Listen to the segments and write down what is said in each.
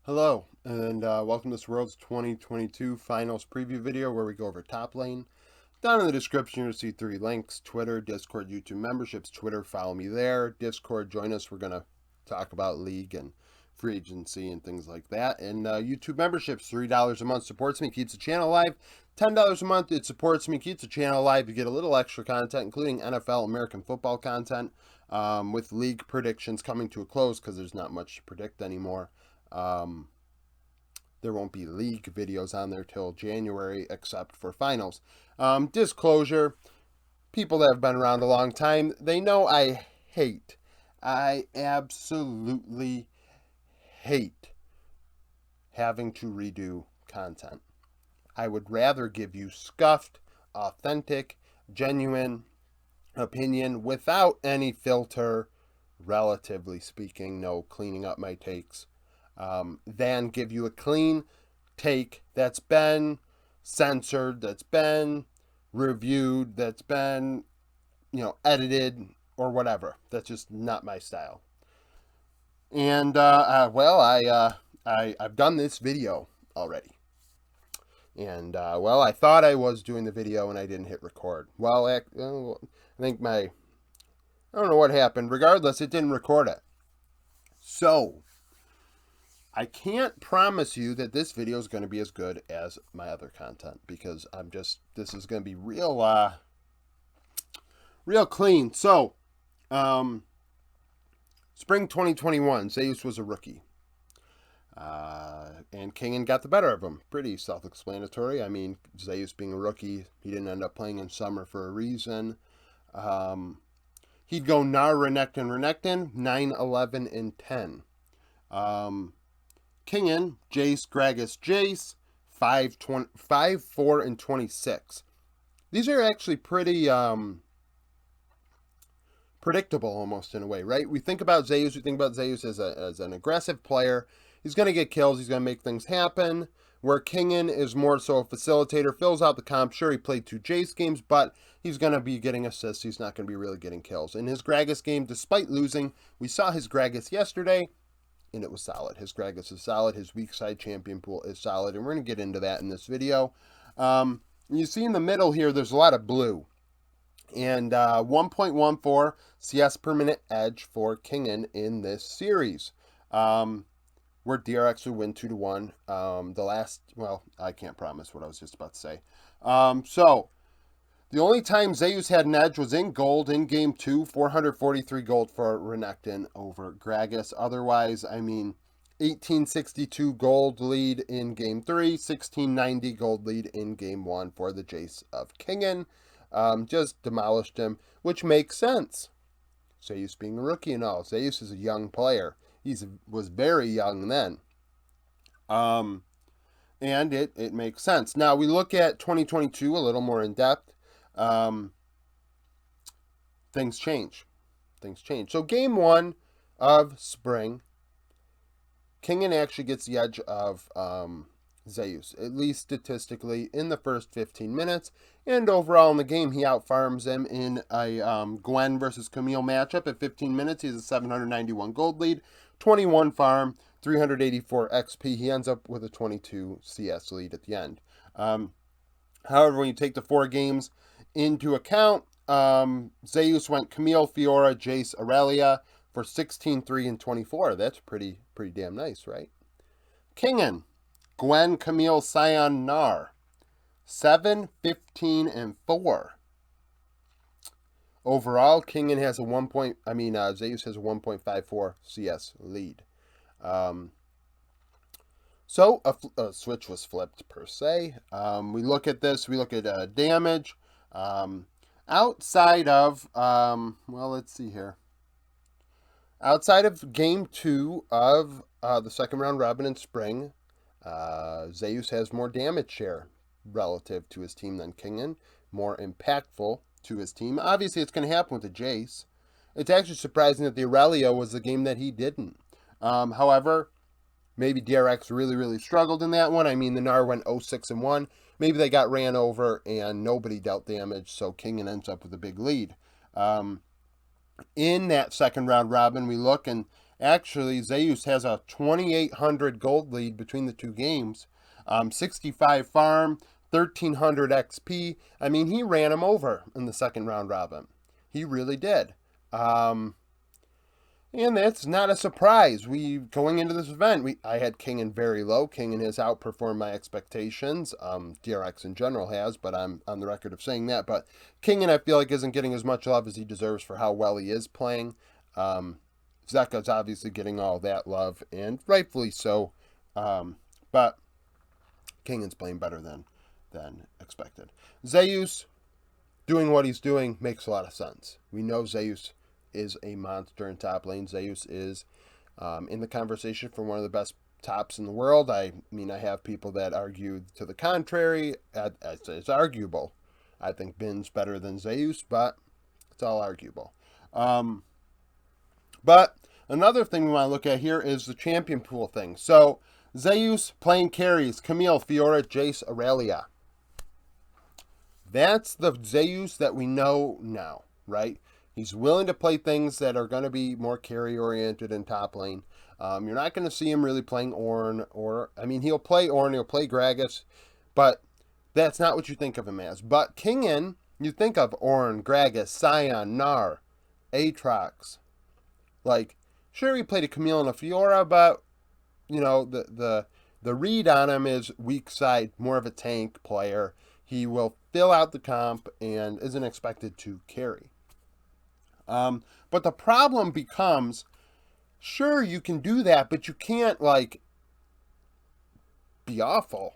Hello, and welcome to this World's 2022 Finals preview video where we go over top lane. Down in the description, you'll see 3 links: Twitter, Discord, YouTube memberships. Twitter, follow me there. Discord, join us. We're going to talk about league and free agency and things like that. And YouTube memberships, $3 a month supports me, keeps the channel alive. $10 a month, it supports me, keeps the channel alive. You get a little extra content, including NFL, American football content, with league predictions coming to a close because there's not much to predict anymore. There won't be league videos on there till January except for finals. Disclosure, people that have been around a long time, they know I absolutely hate having to redo content. I would rather give you scuffed, authentic, genuine opinion without any filter, relatively speaking, no cleaning up my takes, than give you a clean take that's been censored, that's been reviewed, that's been, edited or whatever. That's just not my style. And I've done this video already. And I thought I was doing the video and I didn't hit record. I think I don't know what happened. Regardless, it didn't record it. So I can't promise you that this video is going to be as good as my other content because this is going to be real clean. So, spring 2021, Zeus was a rookie. And Kingen got the better of him. Pretty self-explanatory. I mean, Zeus being a rookie, he didn't end up playing in summer for a reason. He'd go Nar, Renekton, 9, 11, and 10. Kingen, Jace, Gragas, Jace, 5, 4, and 26. These are actually pretty predictable almost in a way, right? We think about Zeus as an aggressive player. He's going to get kills. He's going to make things happen. Where Kingen is more so a facilitator, fills out the comp. Sure, he played 2 Jace games, but he's going to be getting assists. He's not going to be really getting kills. In his Gragas game, despite losing, we saw his Gragas yesterday, and it was solid. His Gragas is solid. His weak side champion pool is solid, and we're going to get into that in this video. You see in the middle here, there's a lot of blue. And 1.14 CS per minute edge for Kingen in this series. Where DRX would win 2-1. I can't promise what I was just about to say. So, the only time Zeus had an edge was in gold in game 2, 443 gold for Renekton over Gragas. Otherwise, 1862 gold lead in game 3, 1690 gold lead in game 1 for the Jace of Kingen. Just demolished him, which makes sense. Zeus being a rookie and all. Zeus is a young player. He was very young then. And it makes sense. Now, we look at 2022 a little more in depth. Things change. So, game 1 of spring, Kingen actually gets the edge of Zeus, at least statistically, in the first 15 minutes. And overall in the game, he outfarms him in a Gwen versus Camille matchup. At 15 minutes, he has a 791 gold lead, 21 farm, 384 XP. He ends up with a 22 CS lead at the end. However, when you take the 4 games into account, Zeus went Camille, Fiora, Jace, Aurelia for 16, 3, and 24. That's pretty damn nice, right? Kingen, Gwen, Camille, Sion, Nar, 7, 15, and 4. Overall, Kingen has a Zeus has a 1.54 CS lead. So a switch was flipped per se. We look at this. We look at damage. Outside of let's see here. Outside of game 2 of the second round robin in spring, Zeus has more damage share relative to his team than Kingen, more impactful to his team. Obviously, it's going to happen with the Jace. It's actually surprising that the Aurelia was the game that he didn't. However, maybe DRX really struggled in that one. The Nar went 0-6-1. Maybe they got ran over and nobody dealt damage, so Kingen ends up with a big lead. In that second round robin, we look, and Actually, Zeus has a 2,800 gold lead between the two games. 65 farm, 1,300 XP. I mean, he ran him over in the second round robin. He really did. And that's not a surprise. We going into this event, I had Kingen very low. Kingen has outperformed my expectations. DRX in general has, but I'm on the record of saying that. But Kingen, I feel like, isn't getting as much love as he deserves for how well he is playing. Zeka's obviously getting all that love, and rightfully so. But Kingen's playing better than expected. Zeus doing what he's doing makes a lot of sense. We know Zeus is a monster in top lane. Zeus is in the conversation for one of the best tops in the world. I mean, I have people that argue to the contrary. It's arguable. I think Bin's better than Zeus, but it's all arguable. But another thing we want to look at here is the champion pool thing. So Zeus playing carries, Camille, Fiora, Jace, Aurelia. That's the Zeus that we know now, right? He's willing to play things that are going to be more carry-oriented in top lane. You're not going to see him really playing Ornn, he'll play Ornn, he'll play Gragas, but that's not what you think of him as. But Kingen, you think of Ornn, Gragas, Sion, Gnar, Aatrox. Like, sure, he played a Camille and a Fiora, but, you know, the read on him is weak side, more of a tank player. He will fill out the comp and isn't expected to carry. But the problem becomes, sure, you can do that, but you can't, like, be awful.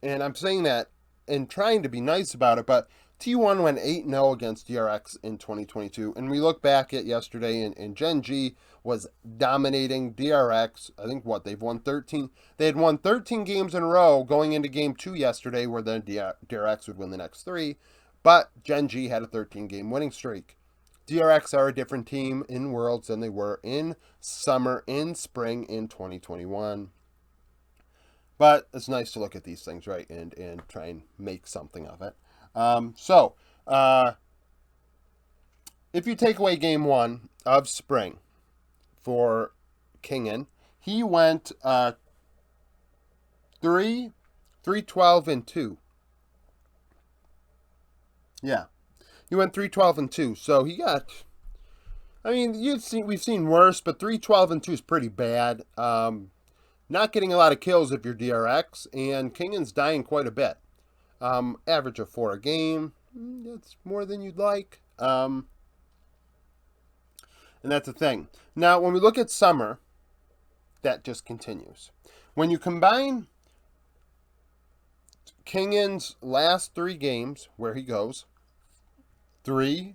And I'm saying that and trying to be nice about it, but T1 went 8-0 against DRX in 2022, and we look back at yesterday, and Gen G was dominating DRX. I think, they've won 13. They had won 13 games in a row going into Game 2 yesterday, where then DRX would win the next 3, but Gen G had a 13-game winning streak. DRX are a different team in Worlds than they were in summer, in spring, in 2021. But it's nice to look at these things, right, and try and make something of it. If you take away Game 1 of spring for Kingen, he went 3-12-2. Yeah. He went 3-12-2. So he got, I mean, we've seen worse, but 3-12-2 is pretty bad. Not getting a lot of kills if you're DRX, and Kingen's dying quite a bit. Average of 4 a game. That's more than you'd like. And that's the thing. Now, when we look at summer, that just continues. When you combine Kingen's last 3 games, where he goes 3-12-2,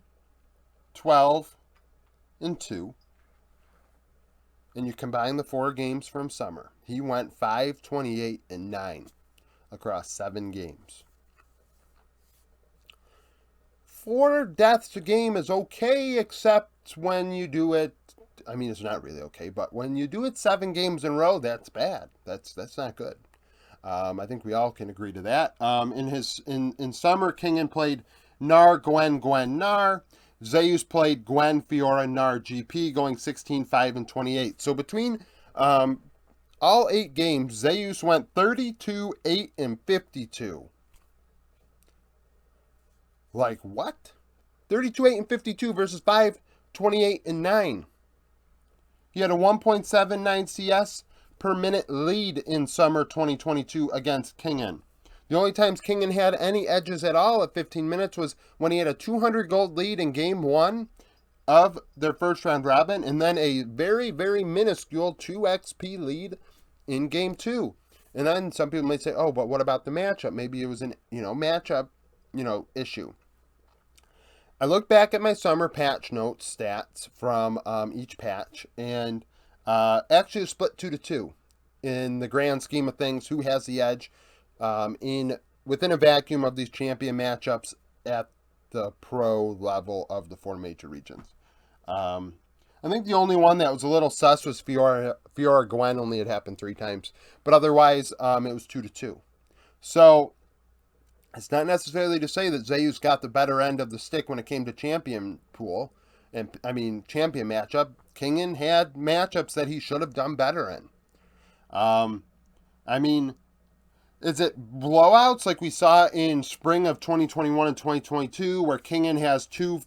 and you combine the 4 games from summer, he went 5-28-9 across 7 games. 4 deaths a game is okay, except when you do it, I mean, it's not really okay, but when you do it 7 games in a row, that's bad. That's not good. I think we all can agree to that. In summer, Kingen played Gnar, Gwen, Gnar. Zeus played Gwen, Fiora, Gnar, GP, going 16-5-28. So between all 8 games, Zeus went 32-8-52. Like, what? 32-8-52 versus 5-28-9. He had a 1.79 CS per minute lead in summer 2022 against Kingen. The only times Kingen had any edges at all at 15 minutes was when he had a 200 gold lead in Game 1 of their first round robin, and then a very, very minuscule 2 XP lead in Game 2. And then some people might say, oh, but what about the matchup? Maybe it was an, matchup, issue. I look back at my summer patch notes stats from each patch, and actually split 2-2 in the grand scheme of things. Who has the edge within a vacuum of these champion matchups at the pro level of the 4 major regions? I think the only one that was a little sus was Fiora Gwen. Only had happened 3 times, but otherwise it was 2-2. So it's not necessarily to say that Zeus got the better end of the stick when it came to champion pool. And, I mean, champion matchup. Kingen had matchups that he should have done better in. I mean, is it blowouts like we saw in spring of 2021 and 2022 where Kingen has 2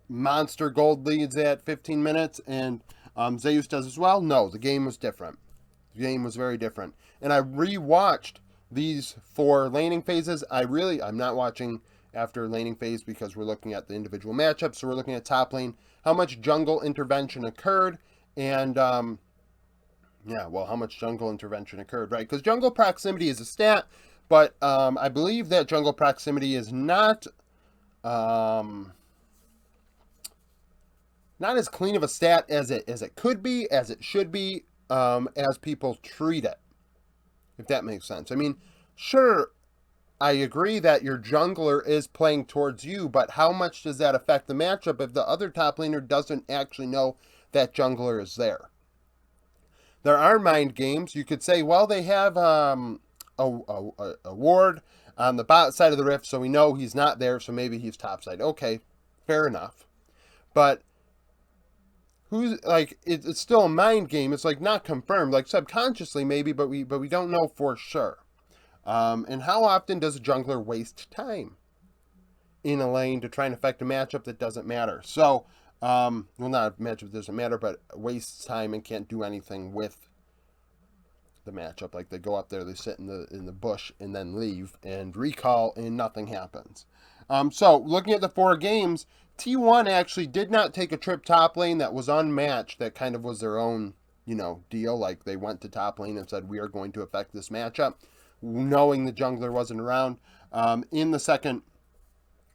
monster gold leads at 15 minutes and Zeus does as well? No, the game was different. The game was very different. And I rewatched these 4 laning phases. I'm not watching after laning phase because we're looking at the individual matchups. So we're looking at top lane, how much jungle intervention occurred, and how much jungle intervention occurred, right? Because jungle proximity is a stat, but I believe that jungle proximity is not as clean of a stat as it could be, as it should be, as people treat it, if that makes sense. I mean, sure, I agree that your jungler is playing towards you, but how much does that affect the matchup if the other top laner doesn't actually know that jungler is there? There are mind games. You could say, well, they have a ward on the bot side of the rift, so we know he's not there, so maybe he's topside. Okay, fair enough. But it's still a mind game. It's like not confirmed, like subconsciously maybe, but we don't know for sure. And how often does a jungler waste time in a lane to try and affect a matchup that doesn't matter? So, not a matchup that doesn't matter, but wastes time and can't do anything with the matchup. Like they go up there, they sit in the bush and then leave and recall and nothing happens. So looking at the 4 games, T1 actually did not take a trip top lane that was unmatched. That kind of was their own, deal. Like they went to top lane and said, we are going to affect this matchup, knowing the jungler wasn't around. In the second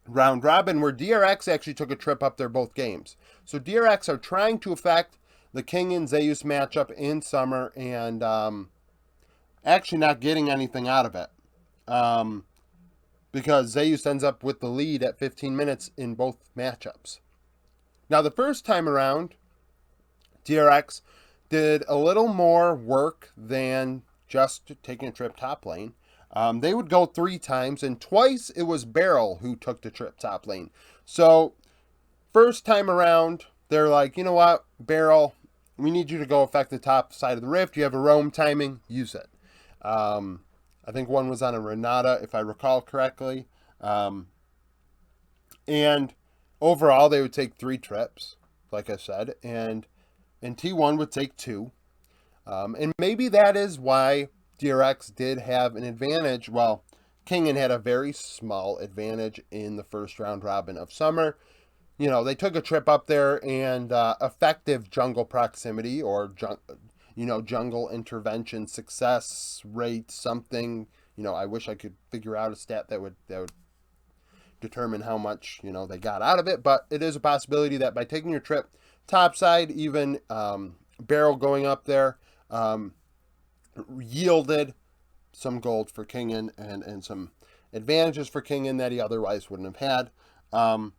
round robin, where DRX actually took a trip up there both games. So DRX are trying to affect the King and Zeus matchup in summer and actually not getting anything out of it. Because Zeus ends up with the lead at 15 minutes in both matchups. Now, the first time around, DRX did a little more work than just taking a trip top lane. They would go 3 times, and twice it was Beryl who took the trip top lane. So, first time around, they're like, you know what, Beryl, we need you to go affect the top side of the rift. You have a roam timing, use it. I think one was on a Renata, if I recall correctly. And overall, they would take 3 trips, like I said, and T1 would take 2. And maybe that is why DRX did have an advantage. Well, Kingen had a very small advantage in the first round robin of summer. They took a trip up there and effective jungle proximity or jungle intervention success rate, something. I wish I could figure out a stat that would determine how much, they got out of it. But it is a possibility that by taking your trip topside, even Beryl going up there, yielded some gold for Kingen and some advantages for Kingen that he otherwise wouldn't have had.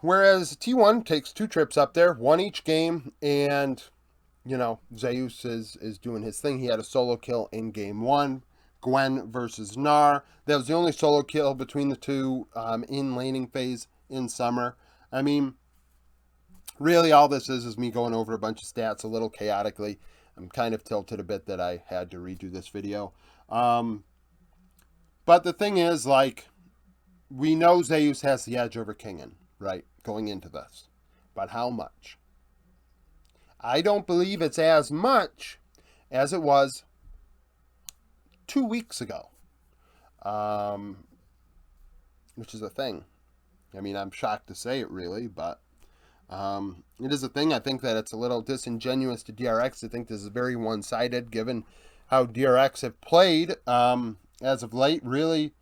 Whereas T1 takes 2 trips up there, 1 each game, and Zeus is doing his thing. He had a solo kill in game 1, Gwen versus Gnar. That was the only solo kill between the 2 in laning phase in summer. I mean, really all this is me going over a bunch of stats a little chaotically. I'm kind of tilted a bit that I had to redo this video. But the thing is, we know Zeus has the edge over Kingen, right, going into this. But how much? I don't believe it's as much as it was 2 weeks ago, which is a thing. I mean, I'm shocked to say it, really, but it is a thing. I think that it's a little disingenuous to DRX. I think this is very one-sided, given how DRX have played as of late. Really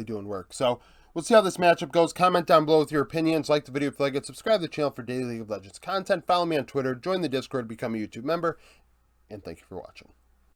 doing work. So we'll see how this matchup goes. Comment down below with your opinions. Like the video if you like it. Subscribe to the channel for daily League of Legends content. Follow me on Twitter. Join the Discord. Become a YouTube member. And thank you for watching.